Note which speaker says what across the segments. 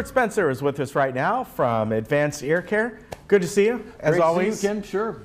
Speaker 1: Stuart Spencer is with us right now from Advanced Ear Care. Good to see you, as
Speaker 2: Great
Speaker 1: always.
Speaker 2: To see you, Kim. Sure.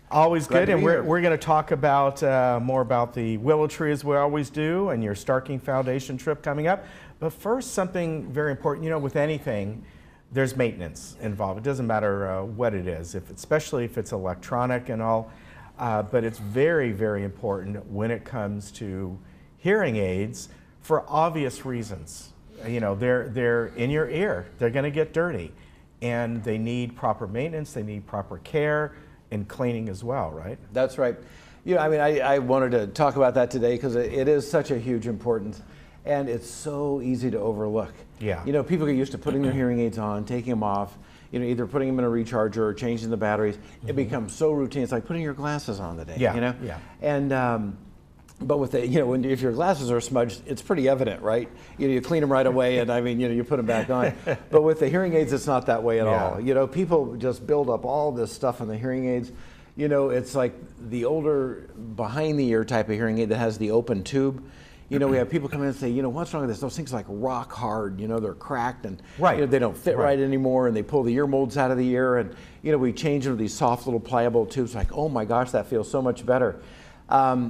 Speaker 1: Always
Speaker 2: Glad
Speaker 1: good, and
Speaker 2: here.
Speaker 1: we're going to talk about more about the willow tree as we always do, and your Starking Foundation trip coming up. But first, something very important. You know, with anything, there's maintenance involved. It doesn't matter what it is, especially if it's electronic and all. But it's very, very important when it comes to hearing aids for obvious reasons. You know, they're in your ear. They're going to get dirty, and they need proper maintenance. They need proper care and cleaning as well, right?
Speaker 2: That's right. You know, I mean, I wanted to talk about that today because it is such a huge importance, and it's so easy to overlook.
Speaker 1: Yeah.
Speaker 2: You know, people get used to putting their hearing aids on, taking them off, you know, either putting them in a recharger or changing the batteries. It becomes so routine. It's like putting your glasses on today.
Speaker 1: Yeah.
Speaker 2: You know.
Speaker 1: Yeah.
Speaker 2: And but with the, you know, if your glasses are smudged, it's pretty evident, right? You know, you clean them right away, and I mean, you know, you put them back on. But with the hearing aids, it's not that way at all. You know, people just build up all this stuff on the hearing aids. You know, it's like the older behind the ear type of hearing aid that has the open tube. You know, we have people come in and say, you know, what's wrong with this? Those things are like rock hard, you know, they're cracked and you know, they don't fit right anymore, and they pull the ear molds out of the ear, and, you know, we change them to these soft little pliable tubes, like, oh my gosh, that feels so much better.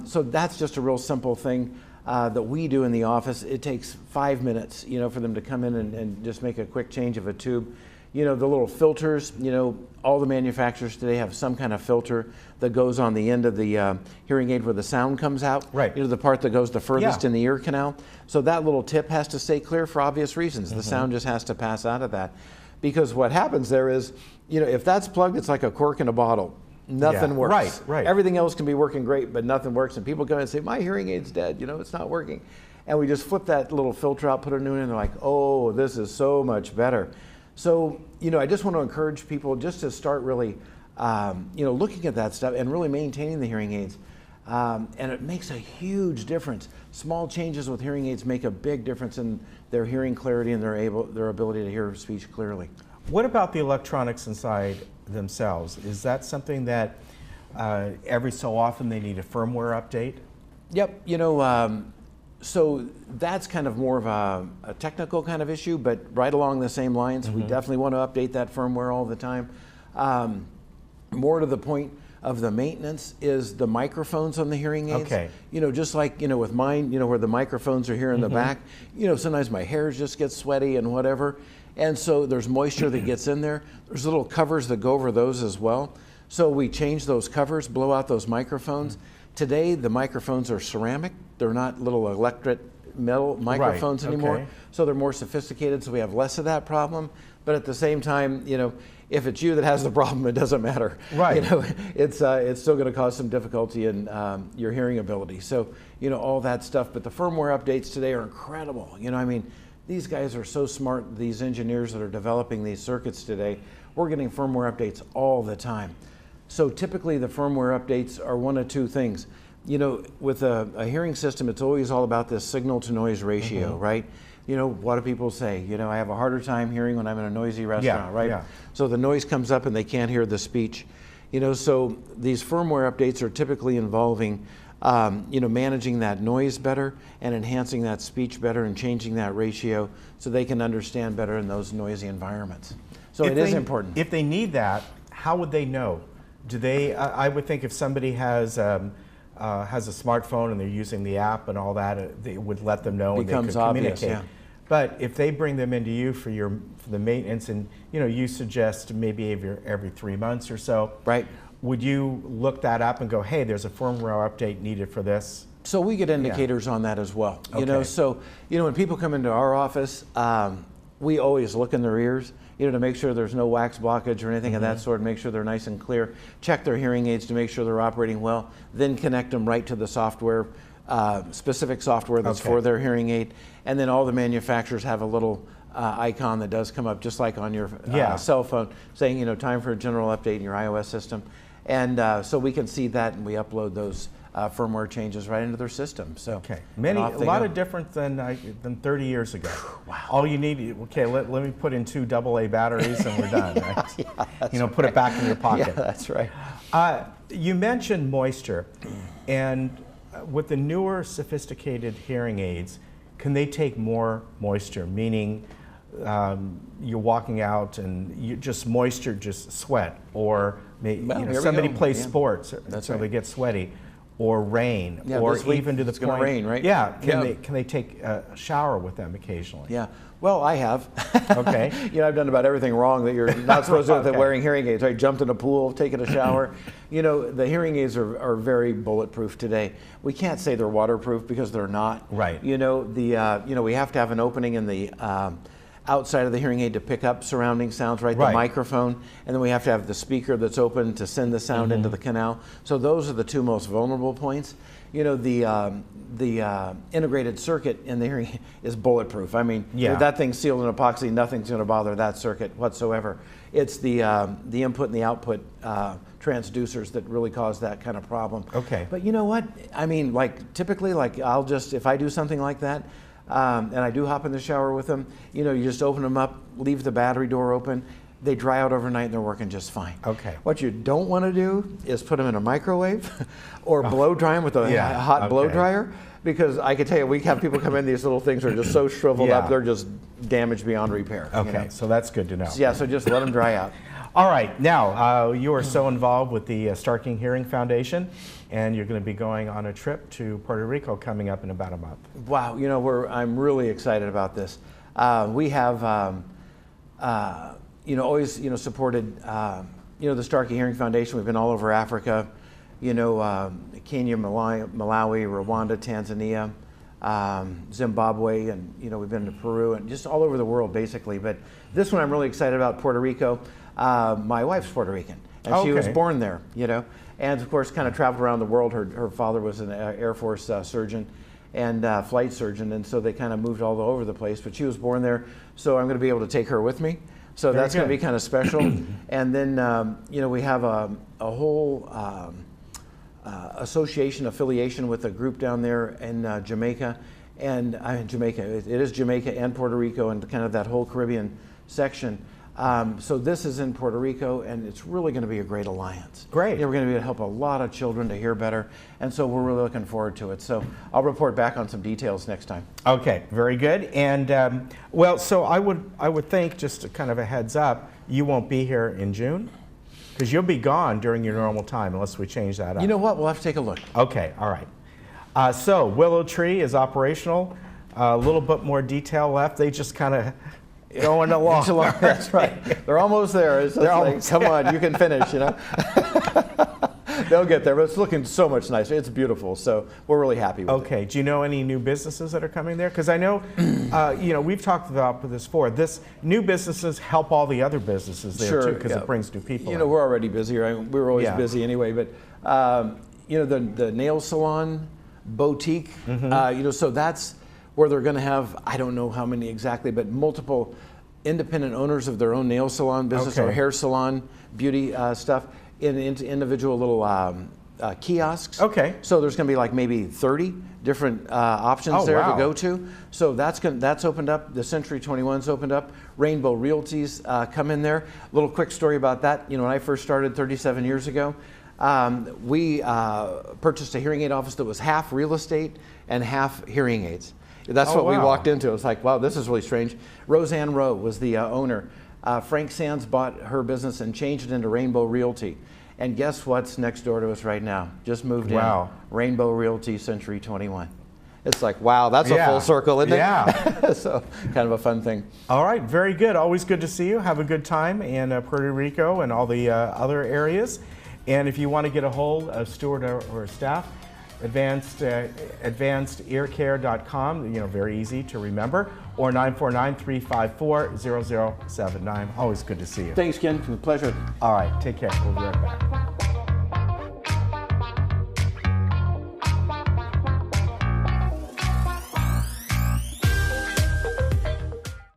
Speaker 2: So that's just a real simple thing that we do in the office. It takes 5 minutes, you know, for them to come in and just make a quick change of a tube. You know, the little filters, you know, all the manufacturers today have some kind of filter that goes on the end of the hearing aid where the sound comes out.
Speaker 1: Right.
Speaker 2: You know, the part that goes the furthest in the ear canal. So that little tip has to stay clear for obvious reasons. The sound just has to pass out of that. Because what happens there is, you know, if that's plugged, it's like a cork in a bottle. Nothing works.
Speaker 1: Right.
Speaker 2: Everything else can be working great, but nothing works. And people come in and say, my hearing aid's dead, you know, it's not working. And we just flip that little filter out, put a new one in, and they're like, oh, this is so much better. So, you know, I just want to encourage people just to start really, you know, looking at that stuff and really maintaining the hearing aids. And it makes a huge difference. Small changes with hearing aids make a big difference in their hearing clarity and their ability to hear speech clearly.
Speaker 1: What about the electronics inside themselves? Is that something that every so often they need a firmware update?
Speaker 2: Yep. You know, so that's kind of more of a technical kind of issue, but right along the same lines, we definitely want to update that firmware all the time. More to the point of the maintenance is the microphones on the hearing aids.
Speaker 1: Okay.
Speaker 2: You know, just like, you know, with mine, you know, where the microphones are here in the back, you know, sometimes my hair just gets sweaty and whatever. And so there's moisture that gets in there. There's little covers that go over those as well. So we change those covers, blow out those microphones. Today, the microphones are ceramic. They're not little electric metal microphones anymore. So they're more sophisticated, so we have less of that problem. But at the same time, you know, if it's you that has the problem, it doesn't matter.
Speaker 1: Right.
Speaker 2: You know, it's still going to cause some difficulty in your hearing ability. So, you know, all that stuff. But the firmware updates today are incredible. You know, I mean, these guys are so smart, these engineers that are developing these circuits today. We're getting firmware updates all the time. So typically the firmware updates are one of two things. You know, with a hearing system, it's always all about this signal to noise ratio, right? You know, what do people say? You know, I have a harder time hearing when I'm in a noisy restaurant, right? Yeah. So the noise comes up and they can't hear the speech. You know, so these firmware updates are typically involving you know, managing that noise better and enhancing that speech better and changing that ratio so they can understand better in those noisy environments. So it is important.
Speaker 1: If they need that, how would they know? Do they? I would think if somebody has a smartphone and they're using the app and all that, they would let them know and they could communicate. Yeah. But if they bring them into you for the maintenance, and you know, you suggest maybe every 3 months or so,
Speaker 2: right?
Speaker 1: Would you look that up and go, hey, there's a firmware update needed for this?
Speaker 2: So we get indicators on that as well. You know, so, you know, when people come into our office, we always look in their ears, you know, to make sure there's no wax blockage or anything of that sort, make sure they're nice and clear, check their hearing aids to make sure they're operating well, then connect them right to the software, specific software that's for their hearing aid. And then all the manufacturers have a little icon that does come up just like on your cell phone saying, you know, time for a general update in your iOS system. And so we can see that, and we upload those firmware changes right into their system. So
Speaker 1: a lot of different than 30 years ago.
Speaker 2: Wow.
Speaker 1: All you need, let me put in 2 AA batteries and we're done. Right? You know, put it back in your pocket.
Speaker 2: Yeah, that's right.
Speaker 1: You mentioned moisture, and with the newer sophisticated hearing aids, can they take more moisture? Meaning, you're walking out and you just moisture, just sweat, or somebody plays sports, so they get sweaty, or rain, or even to the
Speaker 2: point. It's going to rain, right?
Speaker 1: Yeah. Can they take a shower with them occasionally?
Speaker 2: Yeah. Well, I have.
Speaker 1: Okay.
Speaker 2: I've done about everything wrong that you're not supposed to do with wearing hearing aids. I jumped in a pool, taken a shower. The hearing aids are very bulletproof today. We can't say they're waterproof because they're not.
Speaker 1: Right.
Speaker 2: We have to have an opening in the outside of the hearing aid to pick up surrounding sounds, right? The microphone, and then we have to have the speaker that's open to send the sound into the canal. So those are the two most vulnerable points. The integrated circuit in the hearing is bulletproof. I mean, that thing's sealed in epoxy. Nothing's going to bother that circuit whatsoever. It's the input and the output transducers that really cause that kind of problem.
Speaker 1: Okay.
Speaker 2: But you know what? I mean, typically, if I do something like that, and I do hop in the shower with them, you just open them up, leave the battery door open. They dry out overnight and they're working just fine.
Speaker 1: Okay.
Speaker 2: What you don't want to do is put them in a microwave or blow dry them with a hot blow dryer, because I can tell you, we have people come in, these little things are just so shriveled up, they're just damaged beyond repair.
Speaker 1: Okay, so that's good to know.
Speaker 2: Yeah, so just let them dry out.
Speaker 1: All right, now you are so involved with the Starking Hearing Foundation, and you're going to be going on a trip to Puerto Rico coming up in about a month.
Speaker 2: Wow, I'm really excited about this. We have always supported the Starkey Hearing Foundation. We've been all over Africa, Kenya, Malawi, Rwanda, Tanzania, Zimbabwe, and we've been to Peru and just all over the world basically. But this one I'm really excited about, Puerto Rico. My wife's Puerto Rican, and she was born there, and of course kind of traveled around the world. Her father was an Air Force surgeon and flight surgeon, and so they kind of moved all over the place. But she was born there, so I'm going to be able to take her with me. So that's going to be kind of special. And then, we have a whole affiliation with a group down there in Jamaica. And it is Jamaica and Puerto Rico and kind of that whole Caribbean section. So this is in Puerto Rico, and it's really going to be a great alliance.
Speaker 1: Great.
Speaker 2: We're going to be able to help a lot of children to hear better, and so we're really looking forward to it. So I'll report back on some details next time.
Speaker 1: Okay, very good. And so I would think, just to kind of a heads up, you won't be here in June, because you'll be gone during your normal time unless we change that up.
Speaker 2: You know what? We'll have to take a look.
Speaker 1: Okay, all right. So Willow Tree is operational. A little bit more detail left. They just kind of going along.
Speaker 2: That's right. They're almost there. It's like, come on, you can finish, They'll get there, but it's looking so much nicer. It's beautiful, so we're really happy with it.
Speaker 1: Okay. Do you know any new businesses that are coming there? Because I know, we've talked about this before. New businesses help all the other businesses there too, because it brings new people.
Speaker 2: We're already busy, right? We were always busy anyway, but the nail salon, boutique, so that's where they're going to have, I don't know how many exactly, but multiple independent owners of their own nail salon business or hair salon, beauty stuff, into individual little kiosks. Okay. So there's going to be like maybe 30 different options there to go to. So that's opened up. The Century 21's opened up. Rainbow Realty's come in there. A little quick story about that. When I first started 37 years ago, we purchased a hearing aid office that was half real estate and half hearing aids. That's what we walked into. It was like, wow, this is really strange. Roseanne Rowe was the owner. Frank Sands bought her business and changed it into Rainbow Realty. And guess what's next door to us right now? Just moved in. Rainbow Realty, Century 21. It's like, wow, that's a full circle, isn't it? Yeah. So kind of a fun thing. All right, very good. Always good to see you. Have a good time in Puerto Rico and all the other areas. And if you want to get a hold of Stuart or staff, advancedearcare.com, very easy to remember, or 949-354-0079. Always good to see you. Thanks, Ken. It was a pleasure. All right, take care. We'll be right back.